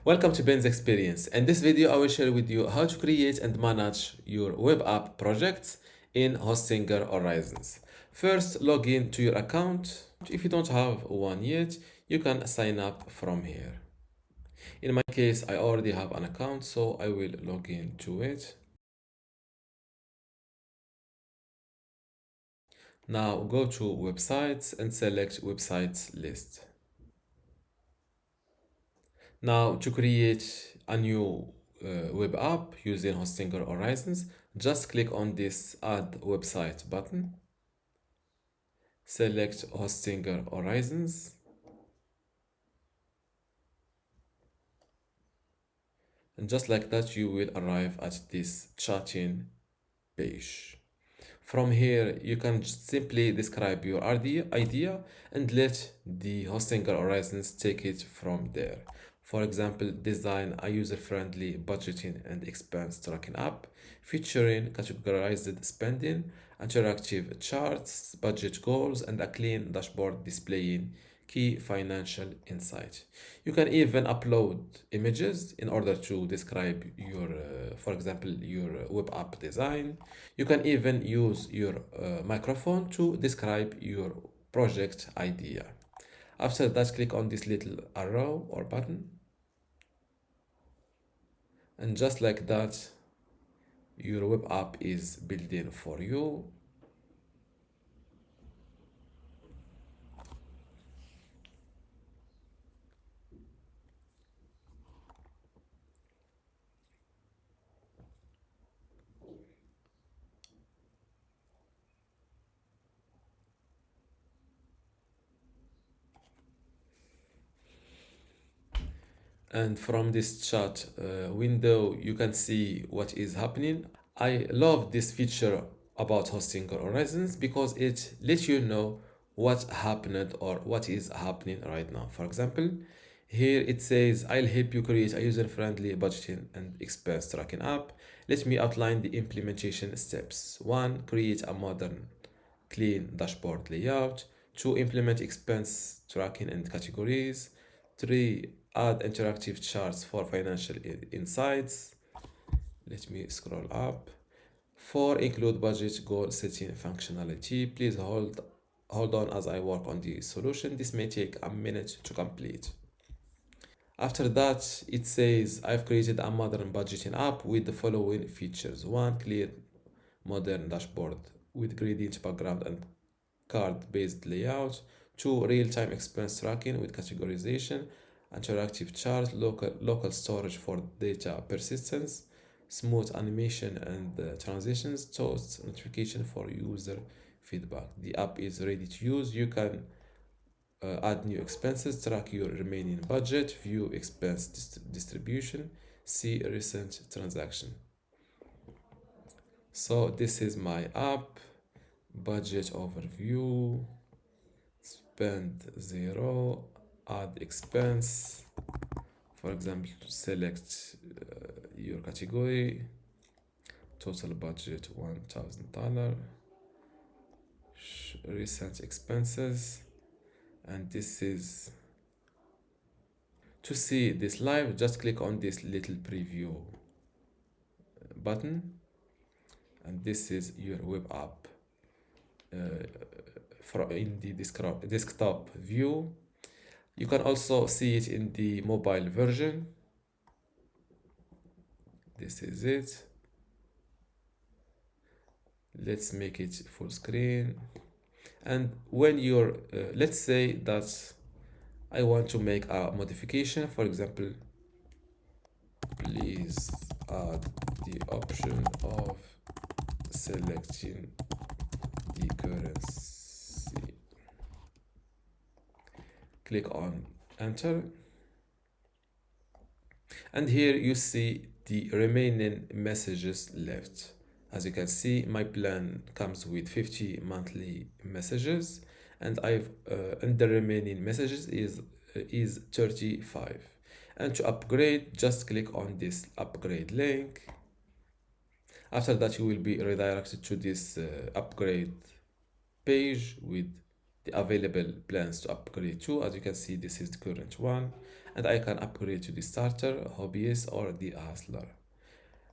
Welcome to Ben's Experience. In this video, I will share with you how to create and manage your web app projects in Hostinger Horizons. First, log in to your account. If you don't have one yet, you can sign up from here. In my case, I already have an account, so I will log in to it. Now go to websites and select websites list. Now, to create a new web app using Hostinger Horizons, just click on this Add Website button, select Hostinger Horizons, and just like that, you will arrive at this chatting page. From here, you can simply describe your idea and let the Hostinger Horizons take it from there. For example, design a user-friendly budgeting and expense tracking app featuring categorized spending, interactive charts, budget goals, and a clean dashboard displaying key financial insight. You can even upload images in order to describe your, for example, your web app design. You can even use your microphone to describe your project idea. After that, click on this little arrow or button, and just like that, your web app is building for you. And from this chat window, you can see what is happening. I love this feature about hosting horizons because it lets you know what happened or what is happening right now. For example, here it says, I'll help you create a user-friendly budgeting and expense tracking app. Let me outline the implementation steps. 1. Create a modern, clean dashboard layout. 2. Implement expense tracking and categories. 3. Add interactive charts for financial insights. Let me scroll up. 4. Include budget goal setting functionality. Please hold on as I work on the solution. This may take a minute to complete. After that, it says I've created a modern budgeting app with the following features. 1. Clear modern dashboard with gradient background and card-based layout. 2. Real-time expense tracking with categorization, interactive charts, local storage for data persistence, smooth animation and transitions, toast notification for user feedback. The app is ready to use. You can add new expenses, track your remaining budget, view expense distribution, see recent transaction. So this is my app, budget overview, spend 0, add expense. For example, select your category, total budget $1,000, recent expenses, and this is to see this live. Just click on this little preview button, and this is your web app in the desktop view. You can also see it in the mobile version. This is it. Let's make it full screen. And when you're, let's say that I want to make a modification, for example, please add the option of selecting the currency. Click on enter. And here you see the remaining messages left. As you can see, my plan comes with 50 monthly messages, and and the remaining messages is 35. And to upgrade, just click on this upgrade link. After that, you will be redirected to this upgrade page with the available plans to upgrade to. As you can see, this is the current one. and I can upgrade to the starter, hobbyist, or the hustler.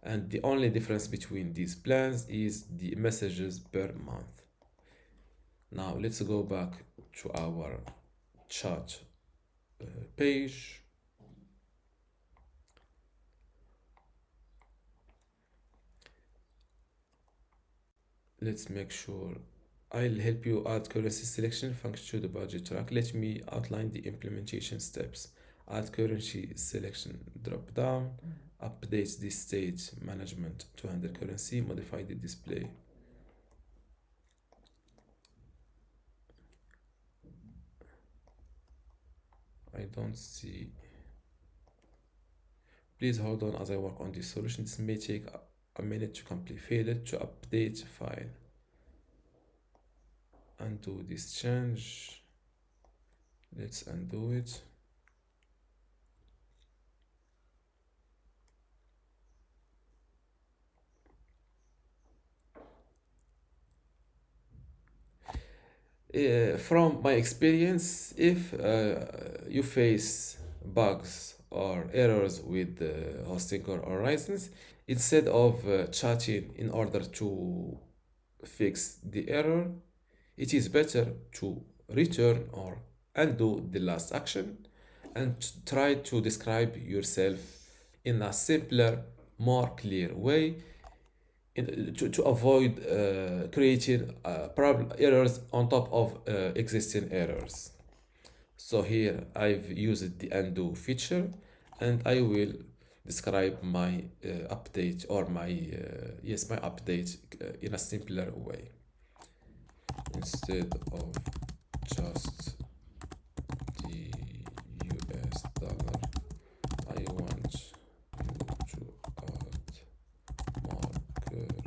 And the only difference between these plans is the messages per month. Now let's go back to our chat page. Let's make sure I'll help you add currency selection function to the budget track. Let me outline the implementation steps. Add currency selection drop down, update the state management to handle currency, modify the display. I don't see. Please hold on as I work on this solution. This may take a minute to complete. Failed to update file. Undo this change. Let's undo it. From my experience, if you face bugs or errors with hosting or horizons, instead of chatting in order to fix the error, it is better to return or undo the last action and try to describe yourself in a simpler, more clear way to avoid creating problem errors on top of existing errors. So here I've used the undo feature and I will describe my update or my yes, my update in a simpler way. Instead of just the US dollar, I want you to add more currencies.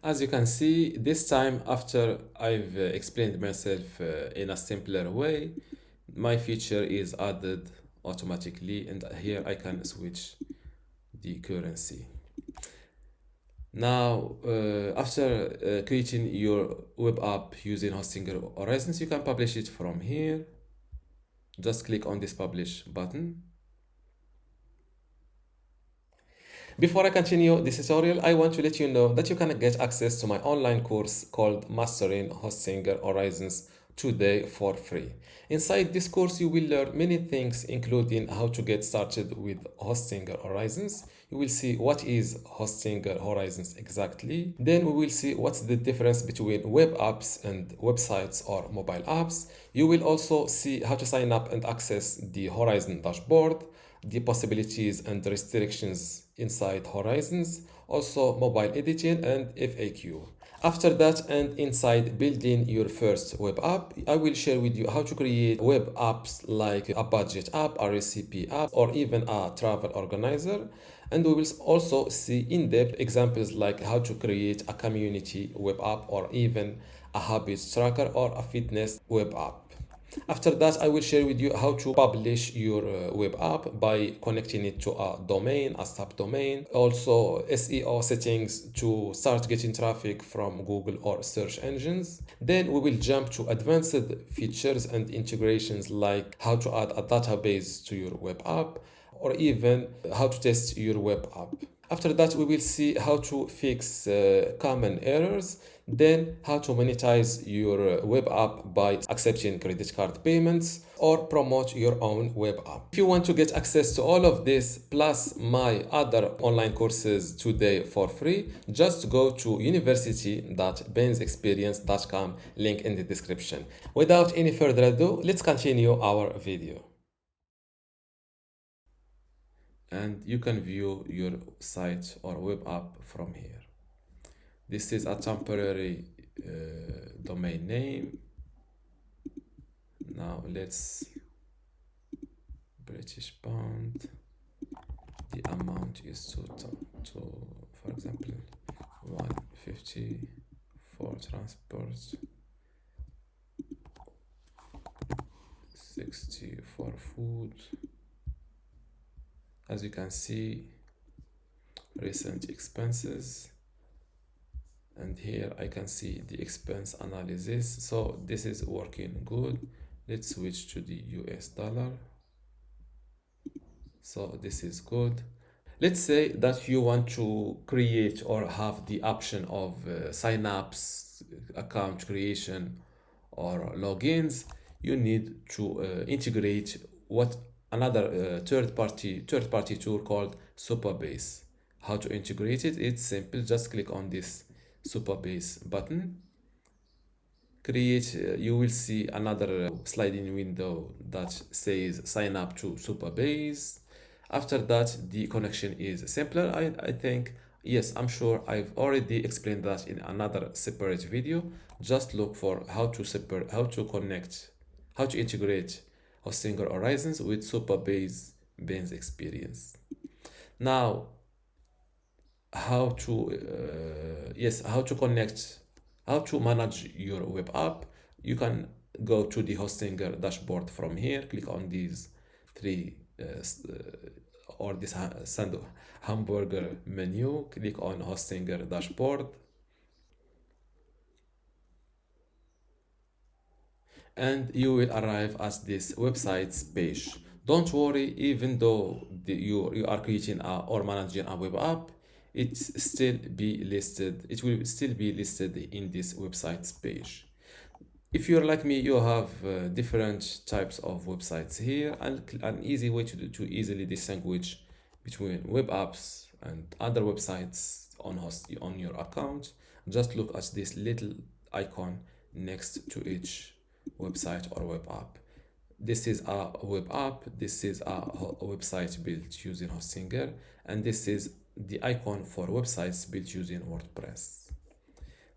As you can see, this time after I've explained myself in a simpler way, my feature is added automatically and here I can switch the currency. Now, after creating your web app using hosting horizons, you can publish it from here. Just click on this publish button. Before I continue this tutorial, I want to let you know that you can get access to my online course called Mastering Hostinger Horizons today for free. Inside this course, you will learn many things, including how to get started with Hostinger Horizons. You will see what is Hostinger Horizons exactly. Then we will see what's the difference between web apps and websites or mobile apps. You will also see how to sign up and access the Horizon dashboard, the possibilities and restrictions inside Horizons, also mobile editing and FAQ. After that and inside building your first web app, I will share with you how to create web apps like a budget app, a recipe app, or even a travel organizer. And we will also see in-depth examples like how to create a community web app or even a habits tracker or a fitness web app. After that, I will share with you how to publish your web app by connecting it to a domain, a subdomain, also SEO settings to start getting traffic from Google or search engines. Then we will jump to advanced features and integrations like how to add a database to your web app or even how to test your web app. After that, we will see how to fix common errors, then how to monetize your web app by accepting credit card payments or promote your own web app. If you want to get access to all of this plus my other online courses today for free, just go to university.bensexperience.com, link in the description. Without any further ado, let's continue our video. And you can view your site or web app from here. This is a temporary domain name. Now let's British pound. The amount is to for example 150 for transport, 60 for food. As you can see, recent expenses, and here I can see the expense analysis. So this is working good. Let's switch to the US dollar. So this is good. Let's say that you want to create or have the option of sign-ups, account creation, or logins. You need to integrate what another third party tool called Supabase. How to integrate it? It's simple. Just click on this Supabase button. Create. You will see another sliding window that says sign up to Supabase. After that, the connection is simpler. I think, yes, I'm sure I've already explained that in another separate video. Just look for how to connect, how to integrate Hostinger Horizons with Supabase Ben's experience. Now, how to connect, how to manage your web app. You can go to the Hostinger dashboard from here, click on these three or this hamburger menu, click on Hostinger dashboard, and you will arrive at this website's page. Don't worry, even though you are creating or managing a web app, it will still be listed in this website's page. If you're like me, you have different types of websites here, and an easy way to easily distinguish between web apps and other websites on your account. Just look at this little icon next to each website or web app. This is a web app, this is a website built using Hostinger, and this is the icon for websites built using WordPress.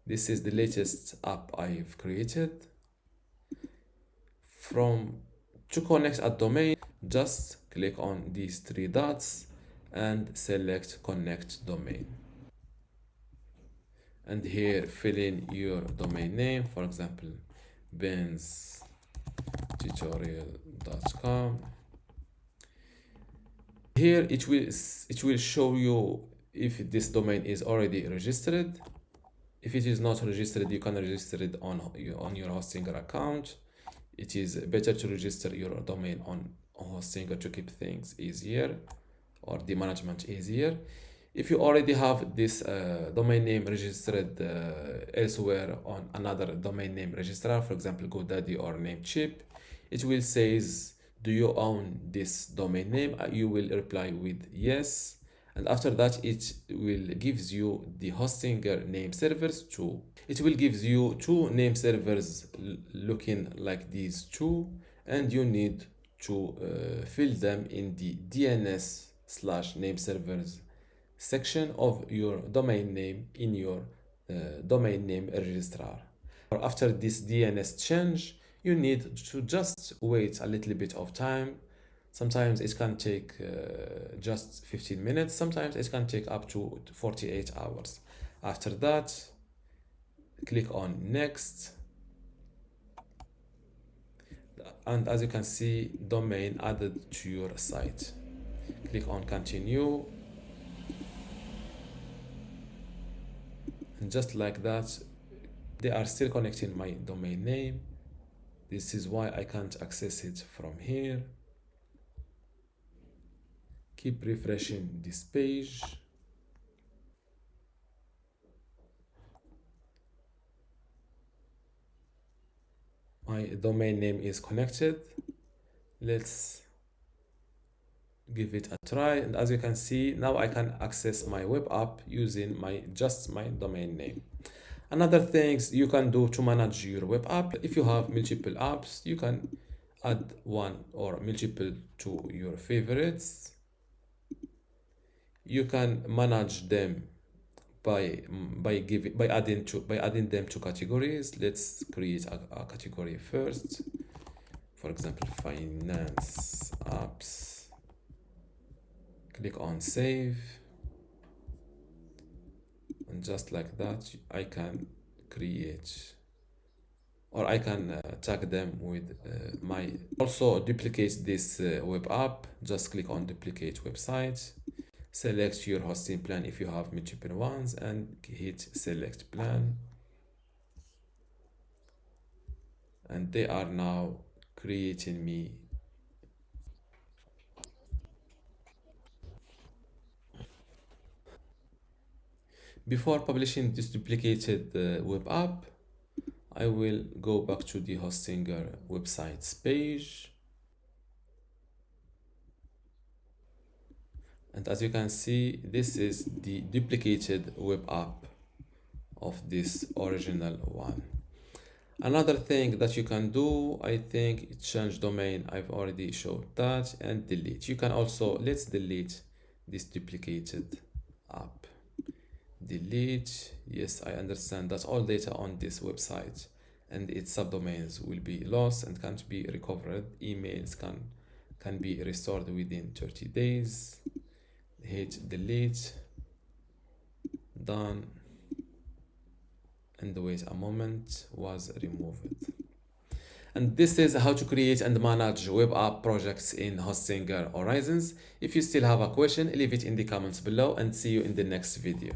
This is the latest app I've created. To connect a domain, just click on these three dots and select connect domain. And here fill in your domain name, for example, benstutorial.com. Here it will show you if this domain is already registered. If it is not registered, you can register it on your Hostinger account. It is better to register your domain on Hostinger to keep things easier or the management easier. If you already have this domain name registered elsewhere on another domain name registrar, for example, GoDaddy or Namecheap, it will says, do you own this domain name? You will reply with yes. And after that, it will gives you the Hostinger name servers too. It will gives you two name servers looking like these two, and you need to fill them in the DNS/name servers section of your domain name in your domain name registrar. After this DNS change, you need to just wait a little bit of time. Sometimes it can take just 15 minutes, sometimes it can take up to 48 hours. After that, click on next, and as you can see, domain added to your site. Click on continue, and just like that, they are still connecting my domain name. This is why I can't access it from here. Keep refreshing this page. My domain name is connected. Let's give it a try, and as you can see, now I can access my web app using just my domain name. Another things you can do to manage your web app, if you have multiple apps, you can add one or multiple to your favorites. You can manage them by adding them to categories. Let's create a category first. For example, finance apps. Click on save. And just like that, I can create, or I can tag them with my. Also duplicate this web app. Just click on duplicate website. Select your hosting plan if you have multiple ones and hit select plan. And they are now creating me. Before publishing this duplicated web app, I will go back to the Hostinger websites page. And as you can see, this is the duplicated web app of this original one. Another thing that you can do, I think, change domain. I've already showed that, and delete. You can also, let's delete this duplicated app. Delete. Yes, I understand that all data on this website and its subdomains will be lost and can't be recovered. Emails can be restored within 30 days. Hit delete. Done. And wait a moment, was removed. And this is how to create and manage web app projects in Hostinger Horizons. If you still have a question, leave it in the comments below and see you in the next video.